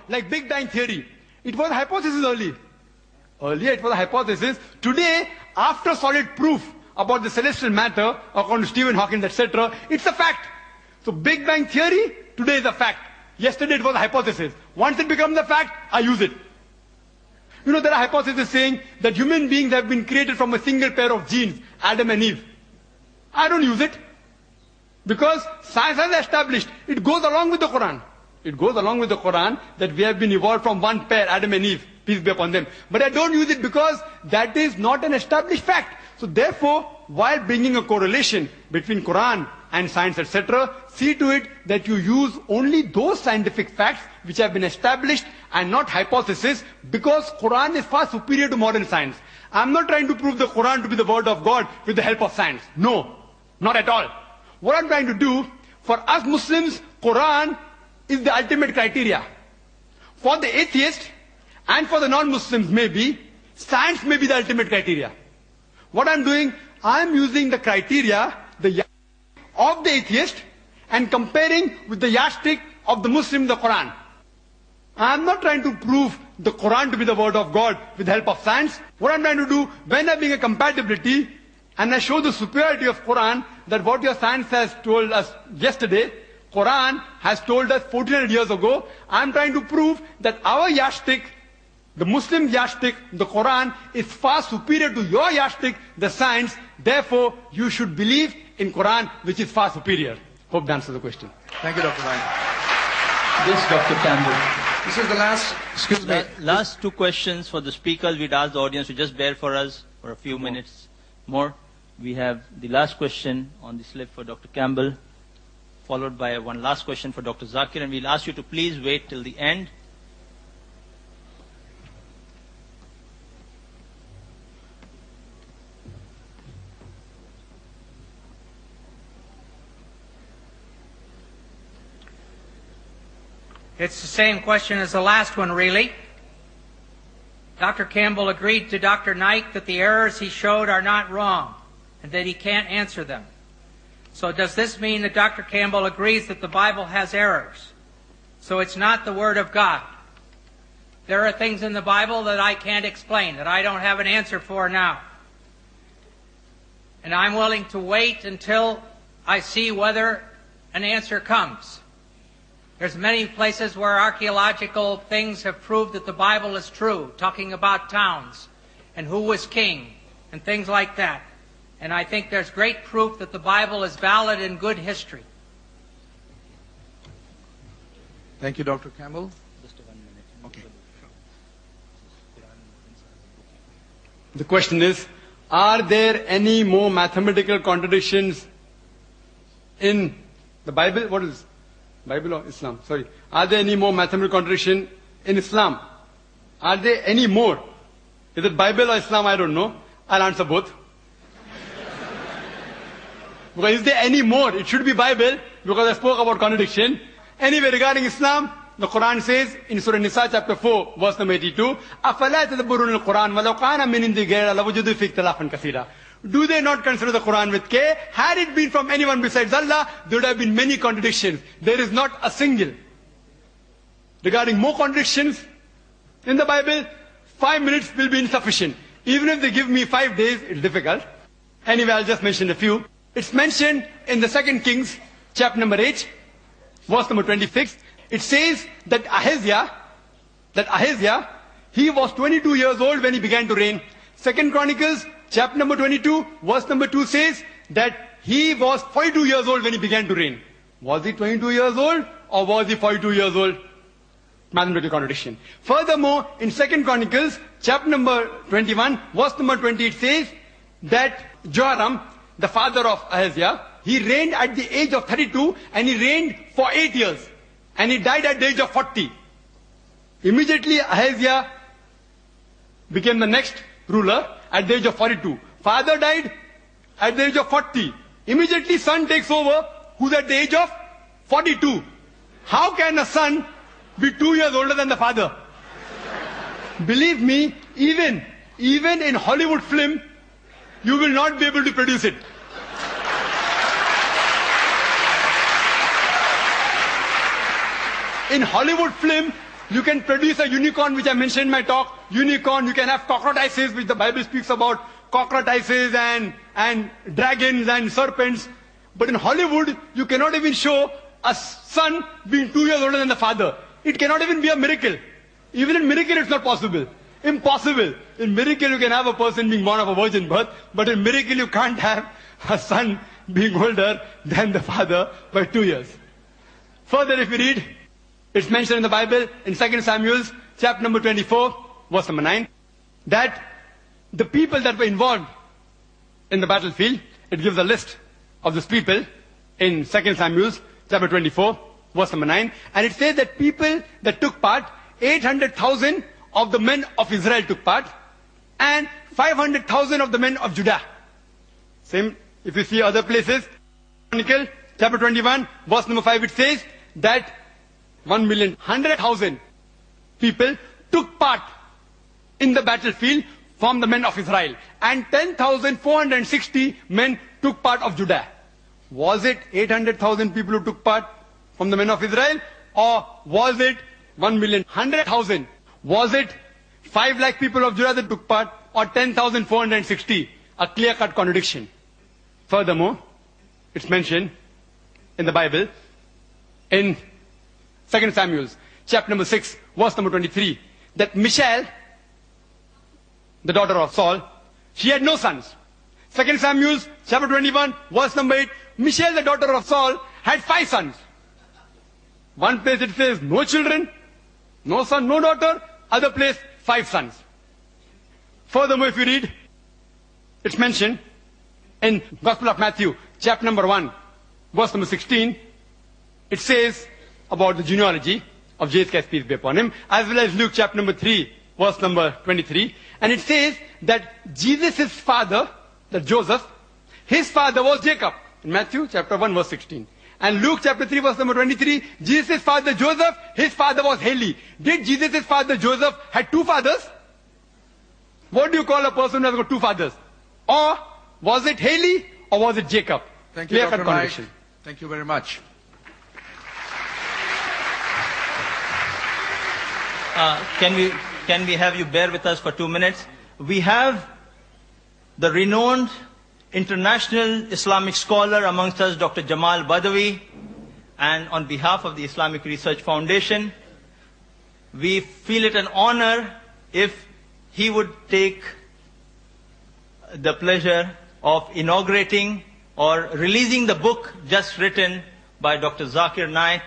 Like Big Bang Theory. It was a hypothesis earlier. Earlier it was a hypothesis. Today, after solid proof about the celestial matter, according to Stephen Hawking, etc., it's a fact. So Big Bang Theory, today is a fact. Yesterday it was a hypothesis. Once it becomes a fact, I use it. You know, there are hypotheses saying that human beings have been created from a single pair of genes, Adam and Eve. I don't use it. Because science has established, it goes along with the Quran. It goes along with the Quran that we have been evolved from one pair, Adam and Eve, peace be upon them. But I don't use it because that is not an established fact. So therefore, while bringing a correlation between Quran and science, etc., see to it that you use only those scientific facts which have been established and not hypotheses, because Quran is far superior to modern science. I'm not trying to prove the Quran to be the word of God with the help of science. No, not at all. What I'm trying to do, for us Muslims, Quran is the ultimate criteria. For the atheist and for the non-Muslims maybe, science may be the ultimate criteria. What I'm doing, I'm using the criteria, the yardstick of the atheist, and comparing with the yardstick of the Muslim, the Quran. I'm not trying to prove the Quran to be the word of God with the help of science. What I'm trying to do, when I bring a compatibility, and I show the superiority of Quran, that what your science has told us yesterday, Quran has told us 1400 years ago, I'm trying to prove that our yardstick, the Muslim yardstick, the Quran, is far superior to your yardstick, the science. Therefore, you should believe in Quran, which is far superior. Hope that answers the question. Thank you, Dr. Ryan. Yes, Dr. Campbell. This is the last, excuse me. Last two questions for the speakers. We'd ask the audience to just bear for us for a few minutes more. We have the last question on the slip for Dr. Campbell, followed by one last question for Dr. Zakir, and we'll ask you to please wait till the end. It's the same question as the last one, really. Dr. Campbell agreed to Dr. Naik that the errors he showed are not wrong and that he can't answer them. So does this mean that Dr. Campbell agrees that the Bible has errors? So it's not the Word of God. There are things in the Bible that I can't explain, that I don't have an answer for now. And I'm willing to wait until I see whether an answer comes. There's many places where archaeological things have proved that the Bible is true, talking about towns and who was king and things like that. And I think there's great proof that the Bible is valid and good history. Thank you, Dr. Campbell. Just 1 minute. Okay. The question is, are there any more mathematical contradictions in the Bible? What is Bible or Islam? Sorry. Are there any more mathematical contradiction in Islam? Are there any more? Is it Bible or Islam? I don't know. I'll answer both. Because is there any more? It should be Bible, because I spoke about contradiction. Anyway, regarding Islam, the Quran says in Surah Nisa chapter 4, verse number 82, أَفَلَا تَدَبُّرُونَ الْقُرْآنَ وَلَوْ كَانَ مِنْ عِنْدِ غَيْرِ اللَّهِ لَوَجَدُوا فِيهِ اخْتِلَافًا كَثِيرًا. Do they not consider the Quran with care? Had it been from anyone besides Allah, there would have been many contradictions. There is not a single. Regarding more contradictions in the Bible, 5 minutes will be insufficient. Even if they give me 5 days, it's difficult. Anyway, I'll just mention a few. It's mentioned in the 2 Kings, chapter number 8, verse number 26. It says that Ahaziah, he was 22 years old when he began to reign. 2 Chronicles, chapter number 22, verse number 2 says that he was 42 years old when he began to reign. Was he 22 years old or was he 42 years old? Mathematical contradiction. Furthermore, in 2 Chronicles, chapter number 21, verse number 20, it says that Joram, the father of Ahaziah, he reigned at the age of 32 and he reigned for 8 years. And he died at the age of 40. Immediately Ahaziah became the next ruler at the age of 42. Father died at the age of 40. Immediately son takes over, who's at the age of 42. How can a son be 2 years older than the father? Believe me, even in Hollywood film, you will not be able to produce it. In Hollywood film, You can produce a unicorn, which I mentioned in my talk. Unicorn, you can have cockroaches, which the Bible speaks about. Cockroaches and dragons and serpents. But in Hollywood, you cannot even show a son being 2 years older than the father. It cannot even be a miracle. Even in miracle, it's not possible. Impossible. In miracle, you can have a person being born of a virgin birth, but in miracle, you can't have a son being older than the father by 2 years. Further, if you read, it's mentioned in the Bible in 2 Samuel, chapter number 24, verse number 9, that the people that were involved in the battlefield, it gives a list of these people in 2 Samuel, chapter 24, verse number 9, and it says that people that took part, 800,000 of the men of Israel took part, and 500,000 of the men of Judah. Same, if you see other places, Chronicle, chapter 21, verse number 5, it says that 1,100,000 people took part in the battlefield from the men of Israel, and 10,460 men took part of Judah. Was it 800,000 people who took part from the men of Israel, or was it 1,100,000? Was it 5 lakh people of Judah that took part, or 10,460? A clear-cut contradiction. Furthermore, it's mentioned in the Bible in 2 Samuel, chapter number 6, verse number 23, that Michal, the daughter of Saul, she had no sons. 2 Samuel, chapter 21, verse number 8, Michal, the daughter of Saul, had 5 sons. One place it says no children, no son, no daughter. Other place, 5 sons. Furthermore, if you read, it's mentioned in Gospel of Matthew, chapter number 1, verse number 16, it says about the genealogy of Jesus Christ, peace be upon him, as well as Luke chapter number 3, verse number 23. And it says that Jesus' father, that Joseph, his father was Jacob. In Matthew chapter 1, verse 16. And Luke chapter 3, verse number 23, Jesus' father Joseph, his father was Heli. Did Jesus' father Joseph had 2 fathers? What do you call a person who has got 2 fathers? Or was it Heli or was it Jacob? Thank you, Clear-cut Dr. Knight. contradiction. Thank you very much. Can we have you bear with us for 2 minutes? We have the renowned international Islamic scholar amongst us, Dr. Jamal Badawi, and on behalf of the Islamic Research Foundation, we feel it an honor if he would take the pleasure of inaugurating or releasing the book just written by Dr. Zakir Naik,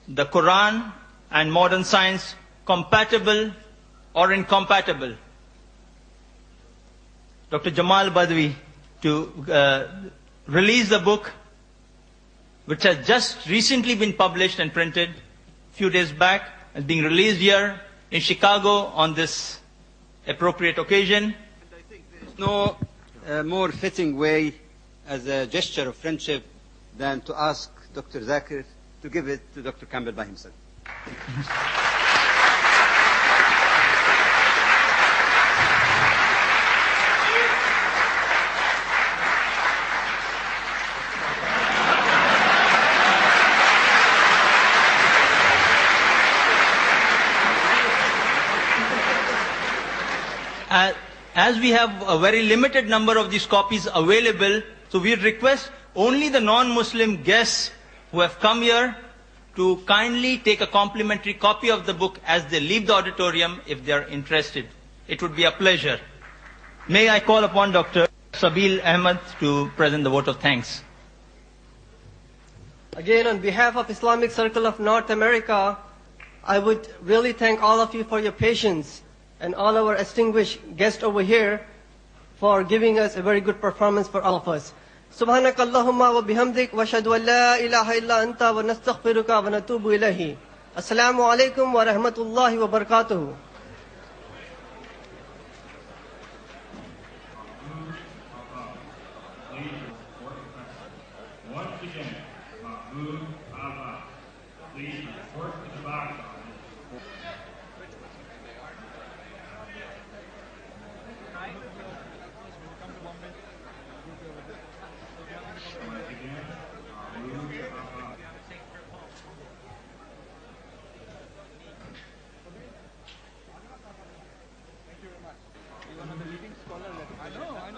The Quran and Modern Science, Compatible or Incompatible. Dr. Jamal Badawi to release the book, which has just recently been published and printed a few days back, and being released here in Chicago on this appropriate occasion. I think there is no more fitting way as a gesture of friendship than to ask Dr. Zakir to give it to Dr. Campbell by himself. As we have a very limited number of these copies available, so we request only the non-Muslim guests who have come here to kindly take a complimentary copy of the book as they leave the auditorium if they are interested. It would be a pleasure. May I call upon Dr. Sabil Ahmed to present the vote of thanks. Again, on behalf of Islamic Circle of North America, I would really thank all of you for your patience and all our distinguished guests over here for giving us a very good performance for all of us. Subhanaka Allahumma wa bihamdik wa ashhadu an la ilaha illa anta wa nastaghfiruka wa natubu ilayhi. Assalamu alaikum wa rahmatullahi wa barakatuhu. Once again, Mahmoud Abbas, please report to the box office. scholar. I know.